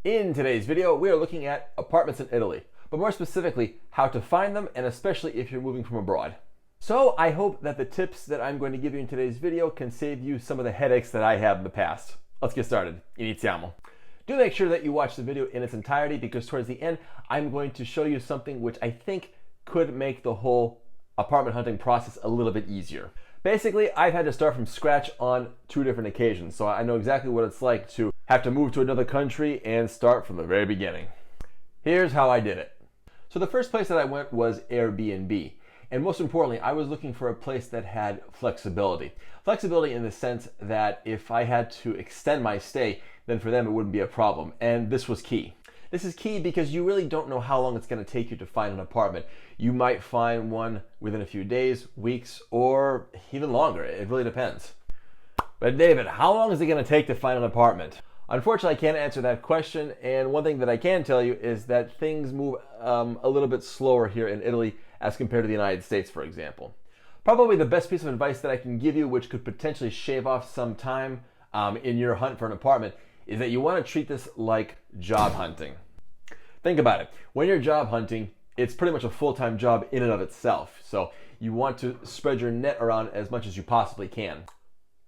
In today's video, we are looking at apartments in Italy, but more specifically, how to find them, and especially if you're moving from abroad. So I hope that the tips that I'm going to give you in today's video can save you some of the headaches that I had in the past. Let's get started. Iniziamo. Do make sure that you watch the video in its entirety, because towards the end, I'm going to show you something which I think could make the whole apartment hunting process a little bit easier. Basically, I've had to start from scratch on 2 different occasions, so I know exactly what it's like to have to move to another country and start from the very beginning. Here's how I did it. So the first place that I went was Airbnb. And most importantly, I was looking for a place that had flexibility. Flexibility in the sense that if I had to extend my stay, then for them it wouldn't be a problem. And this was key. This is key because you really don't know how long it's going to take you to find an apartment. You might find one within a few days, weeks, or even longer. It really depends. But David, how long is it going to take to find an apartment? Unfortunately, I can't answer that question, and one thing that I can tell you is that things move a little bit slower here in Italy as compared to the United States, for example. Probably the best piece of advice that I can give you, which could potentially shave off some time in your hunt for an apartment, is that you want to treat this like job hunting. Think about it. When you're job hunting, it's pretty much a full-time job in and of itself. So you want to spread your net around as much as you possibly can.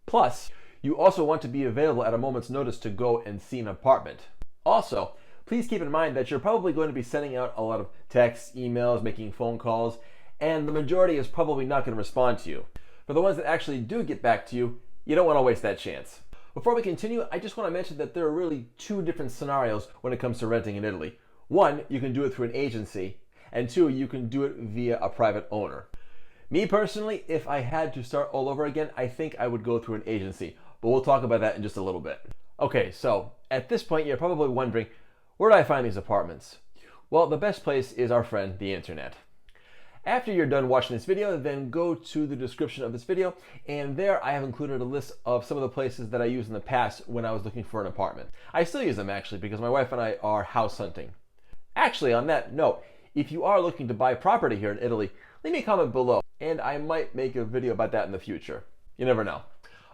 Plus, you also want to be available at a moment's notice to go and see an apartment. Also, please keep in mind that you're probably going to be sending out a lot of texts, emails, making phone calls, and the majority is probably not going to respond to you. For the ones that actually do get back to you, you don't want to waste that chance. Before we continue, I just want to mention that there are really 2 different scenarios when it comes to renting in Italy. 1, you can do it through an agency, and 2, you can do it via a private owner. Me personally, if I had to start all over again, I think I would go through an agency, but we'll talk about that in just a little bit. Okay, so at this point, you're probably wondering, where do I find these apartments? Well, the best place is our friend, the internet. After you're done watching this video, then go to the description of this video, and there I have included a list of some of the places that I used in the past when I was looking for an apartment. I still use them actually because my wife and I are house hunting. Actually, on that note, if you are looking to buy property here in Italy, leave me a comment below, and I might make a video about that in the future. You never know.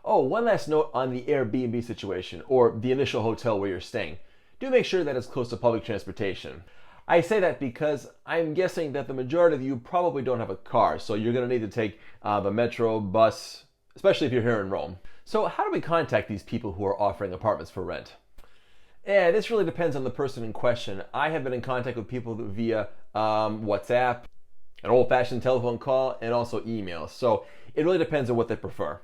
Oh, one last note on the Airbnb situation, or the initial hotel where you're staying. Do make sure that it's close to public transportation. I say that because I'm guessing that the majority of you probably don't have a car, so you're going to need to take the metro, bus, especially if you're here in Rome. So how do we contact these people who are offering apartments for rent? This really depends on the person in question. I have been in contact with people via WhatsApp, an old-fashioned telephone call, and also email. So it really depends on what they prefer.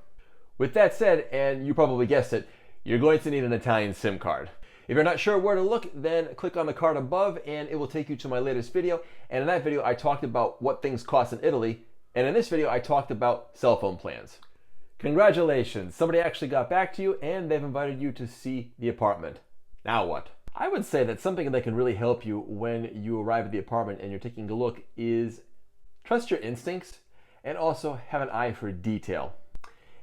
With that said, and you probably guessed it, you're going to need an Italian SIM card. If you're not sure where to look, then click on the card above and it will take you to my latest video. And in that video, I talked about what things cost in Italy. And in this video, I talked about cell phone plans. Congratulations, somebody actually got back to you and they've invited you to see the apartment. Now what? I would say that something that can really help you when you arrive at the apartment and you're taking a look is trust your instincts and also have an eye for detail.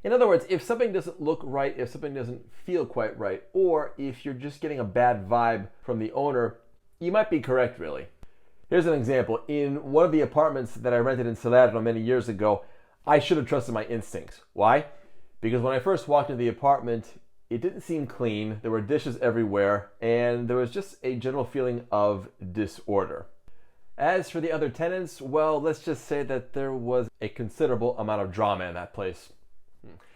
In other words, if something doesn't look right, if something doesn't feel quite right, or if you're just getting a bad vibe from the owner, you might be correct, really. Here's an example. In one of the apartments that I rented in Salerno many years ago, I should have trusted my instincts. Why? Because when I first walked into the apartment, it didn't seem clean, there were dishes everywhere, and there was just a general feeling of disorder. As for the other tenants, well, let's just say that there was a considerable amount of drama in that place.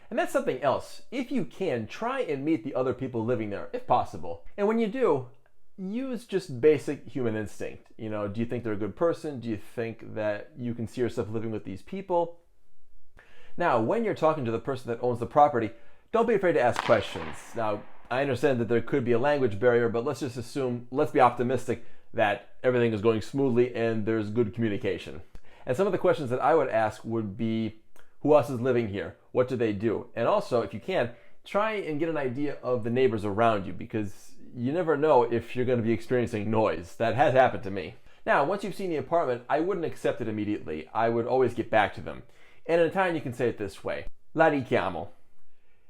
And that's something else. If you can, try and meet the other people living there, if possible. And when you do, use just basic human instinct. You know, do you think they're a good person? Do you think that you can see yourself living with these people? Now, when you're talking to the person that owns the property, don't be afraid to ask questions. Now, I understand that there could be a language barrier, but let's just assume, let's be optimistic that everything is going smoothly and there's good communication. And some of the questions that I would ask would be, who else is living here? What do they do? And also, if you can, try and get an idea of the neighbors around you, because you never know if you're going to be experiencing noise. That has happened to me. Now, once you've seen the apartment, I wouldn't accept it immediately. I would always get back to them. And in Italian, you can say it this way: la richiamo.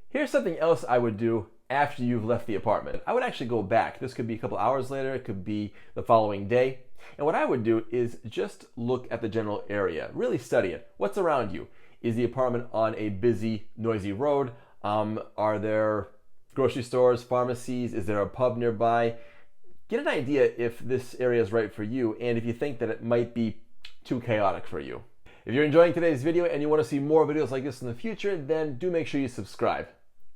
Here's something else I would do after you've left the apartment. I would actually go back. This could be a couple hours later, it could be the following day. And what I would do is just look at the general area, really study it. What's around you? Is the apartment on a busy, noisy road? Are there Grocery stores, pharmacies, is there a pub nearby? Get an idea if this area is right for you and if you think that it might be too chaotic for you. If you're enjoying today's video and you want to see more videos like this in the future, then do make sure you subscribe.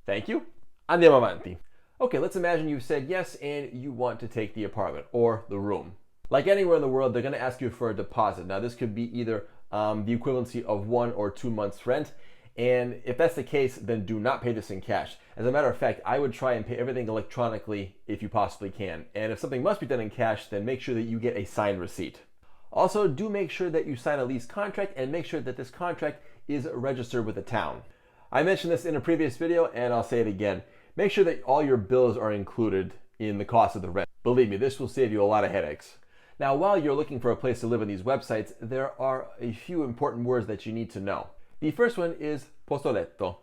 Thank you. Andiamo avanti. Okay, let's imagine you've said yes and you want to take the apartment or the room. Like anywhere in the world, they're going to ask you for a deposit. Now, this could be either the equivalency of 1 or 2 months rent. And if that's the case, then do not pay this in cash. As a matter of fact, I would try and pay everything electronically if you possibly can. And if something must be done in cash, then make sure that you get a signed receipt. Also, do make sure that you sign a lease contract and make sure that this contract is registered with the town. I mentioned this in a previous video and I'll say it again. Make sure that all your bills are included in the cost of the rent. Believe me, this will save you a lot of headaches. Now, while you're looking for a place to live on these websites, there are a few important words that you need to know. The first one is posto letto.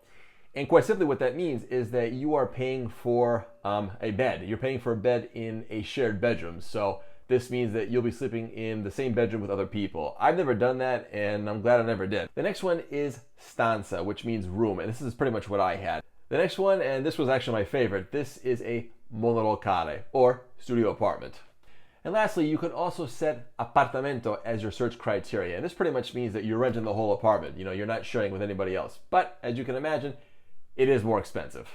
And quite simply what that means is that you are paying for a bed. You're paying for a bed in a shared bedroom. So this means that you'll be sleeping in the same bedroom with other people. I've never done that and I'm glad I never did. The next one is stanza, which means room. And this is pretty much what I had. The next one, and this was actually my favorite, this is a monolocale or studio apartment. And lastly, you can also set appartamento as your search criteria. And this pretty much means that you're renting the whole apartment. You know, you're not sharing with anybody else. But as you can imagine, it is more expensive.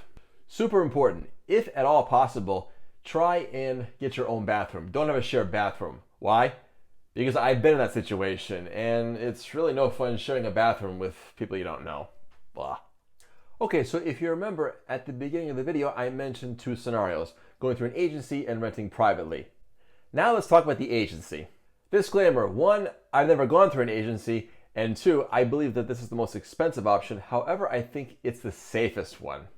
Super important, if at all possible, try and get your own bathroom. Don't have a shared bathroom. Why? Because I've been in that situation and it's really no fun sharing a bathroom with people you don't know. Blah. Okay, so if you remember at the beginning of the video, I mentioned 2 scenarios, going through an agency and renting privately. Now let's talk about the agency. Disclaimer, 1, I've never gone through an agency, and 2, I believe that this is the most expensive option. However, I think it's the safest one.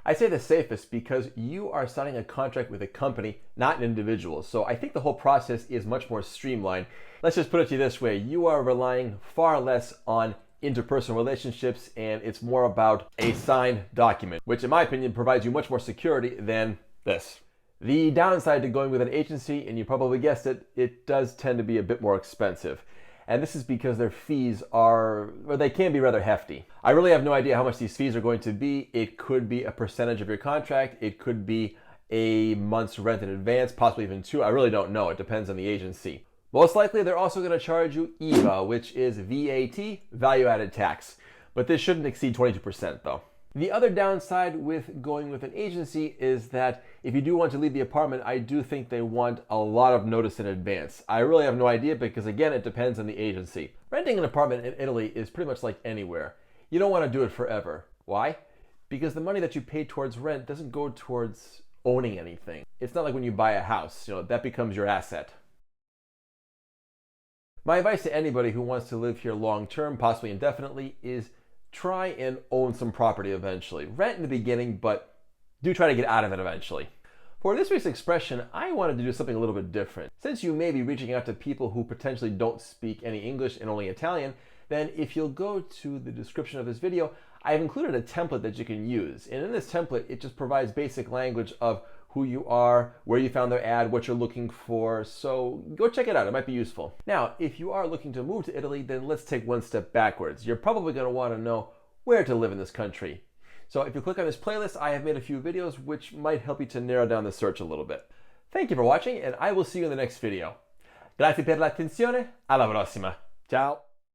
I say the safest because you are signing a contract with a company, not an individual. So I think the whole process is much more streamlined. Let's just put it to you this way. You are relying far less on interpersonal relationships and it's more about a signed document, which in my opinion provides you much more security than this. The downside to going with an agency, and you probably guessed it, it does tend to be a bit more expensive. And this is because their fees they can be rather hefty. I really have no idea how much these fees are going to be. It could be a percentage of your contract. It could be a month's rent in advance, possibly even 2. I really don't know. It depends on the agency. Most likely, they're also going to charge you IVA, which is VAT, value-added tax. But this shouldn't exceed 22% though. The other downside with going with an agency is that if you do want to leave the apartment, I do think they want a lot of notice in advance. I really have no idea because again, it depends on the agency. Renting an apartment in Italy is pretty much like anywhere. You don't want to do it forever. Why? Because the money that you pay towards rent doesn't go towards owning anything. It's not like when you buy a house, that becomes your asset. My advice to anybody who wants to live here long term, possibly indefinitely, is try and own some property eventually. Rent in the beginning, but do try to get out of it eventually. For this week's expression, I wanted to do something a little bit different. Since you may be reaching out to people who potentially don't speak any English and only Italian, then if you'll go to the description of this video, I've included a template that you can use. And in this template, it just provides basic language of who you are, where you found their ad, what you're looking for. So go check it out, it might be useful. Now, if you are looking to move to Italy, then let's take one step backwards. You're probably gonna wanna know where to live in this country. So if you click on this playlist, I have made a few videos which might help you to narrow down the search a little bit. Thank you for watching and I will see you in the next video. Grazie per l'attenzione, alla prossima. Ciao.